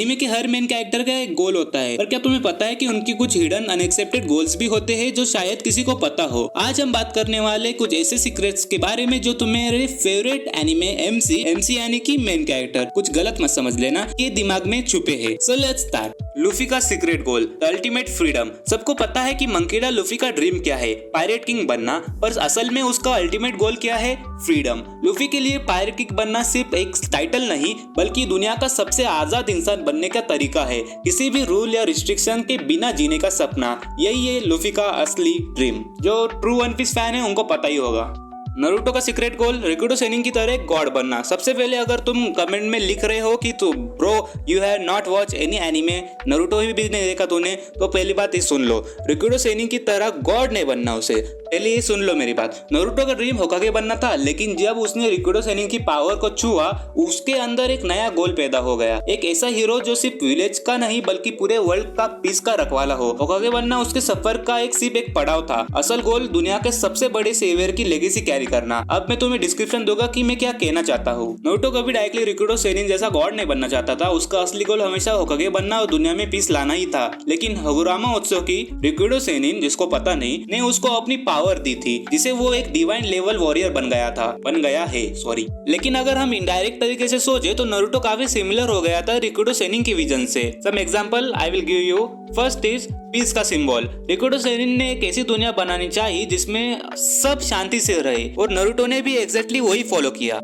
Anime के हर main character का एक गोल होता है, पर क्या तुम्हें पता है कि उनकी कुछ हिडन अनएक्सेप्टेड गोल्स भी होते हैं जो शायद किसी को पता हो। आज हम बात करने वाले कुछ ऐसे सीक्रेट्स के बारे में जो तुम्हारे फेवरेट एनिमे एमसी यानी कि मेन कैरेक्टर, कुछ गलत मत समझ लेना, के दिमाग में छुपे हैं। So let's start. लूफी का secret goal, the ultimate freedom. सबको पता है कि मंकीडा लूफी का ड्रीम क्या है, पायरेट किंग बनना, पर असल में उसका अल्टीमेट गोल क्या है, फ्रीडम। लूफी के लिए पायरेट किंग बनना सिर्फ एक टाइटल नहीं बल्कि दुनिया का सबसे आजाद इंसान बनने का तरीका है, किसी भी रूल या रिस्ट्रिक्शन के बिना जीने का सपना। यही है लूफी का असली ड्रीम। जो ट्रू वन पीस फैन है उनको पता ही होगा। नरूटो का सीक्रेट गोल, रिकुडो सेनिन की तरह गॉड बनना। सबसे पहले अगर तुम कमेंट में लिख रहे हो कि तू bro you have not watch any anime, Naruto भी नहीं देखा तूने, तो पहली बात ये सुन लो, रिकुडो सेनिन की तरह गॉड नहीं बनना उसे। पहले ये सुन लो मेरी बात। नरूटो का ड्रीम होकागे बनना था, लेकिन जब उसने रिकुडो सेनिन की पावर को छुआ उसके अंदर एक नया गोल पैदा हो गया, एक ऐसा हीरो जो सिर्फ विलेज का नहीं बल्कि पूरे वर्ल्ड का पीस का रखवाला हो। होकागे बनना उसके सफर का सिर्फ एक पड़ाव था, असल गोल दुनिया के सबसे बड़े सेवियर की लेगेसी कैरी करना। अब मैं तुम्हें डिस्क्रिप्शन दूंगा कि मैं क्या कहना चाहता हूँ। नरूटो कभी डायरेक्टली रिकुडो सेनिन जैसा गॉड नहीं बनना चाहता था, उसका असली गोल हमेशा होकागे बनना और दुनिया में पीस लाना ही था। लेकिन हगुरामा ओत्सुकी रिकुडो सेनिन, जिसको पता नहीं, ने उसको अपनी पावर दी थी, जिसे वो एक डिवाइन लेवल वॉरियर बन गया है सॉरी। लेकिन अगर हम इनडायरेक्ट तरीके से सोचे तो नरूटो काफी सिमिलर हो गया था रिकुडो सेनिन की विजन से। Some example I will give you. First is peace का सिंबल। रिकुडो सेनिन ने एक ऐसी दुनिया बनानी चाहिए जिसमें सब शांति से रहे, और नरूटो ने भी एग्जैक्टली वही फॉलो किया।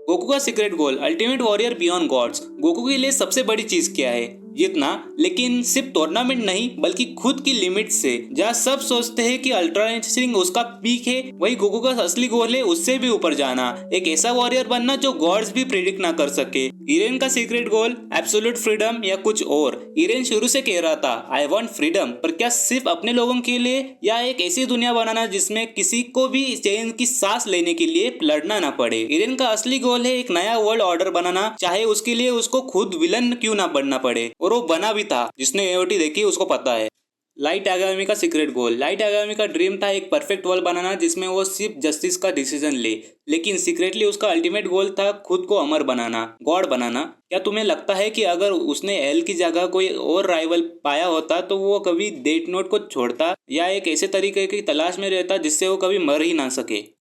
गोकू का secret goal, ultimate warrior beyond gods. Goku के लिए सबसे बड़ी चीज क्या है, जीतना, लेकिन सिर्फ टूर्नामेंट नहीं बल्कि खुद की लिमिट से। जहाँ सब सोचते हैं कि अल्ट्रा रेंजिंग उसका पीक है, वही गोकू का असली गोल है उससे भी ऊपर जाना, एक ऐसा वॉरियर बनना जो गॉड्स भी प्रिडिक्ट ना कर सके। इरेन का सीक्रेट गोल, एब्सोल्यूट फ्रीडम या कुछ और। इरेन शुरू से कह रहा था आई वांट फ्रीडम, पर क्या सिर्फ अपने लोगों के लिए, या एक ऐसी दुनिया बनाना जिसमें किसी को भी चैन की सांस लेने के लिए लड़ना ना पड़े। इरेन का असली गोल है एक नया वर्ल्ड ऑर्डर बनाना, चाहे उसके लिए उसको खुद विलन क्यों ना बनना पड़े, और वो बना भी था। जिसने एओटी देखी उसको पता है। लाइट यागामी का सीक्रेट गोल, लाइट यागामी का ड्रीम था एक परफेक्ट वर्ल्ड बनाना जिसमें वो सिर्फ जस्टिस का डिसीजन ले, लेकिन सीक्रेटली उसका अल्टीमेट गोल था खुद को अमर बनाना, गॉड बनाना। क्या तुम्हें लगता है कि अगर उसने एल की जगह कोई और राइवल पाया होता तो वो कभी डेथ नोट को छोड़ता, या एक ऐसे तरीके की तलाश में रहता जिससे वो कभी मर ही ना सके?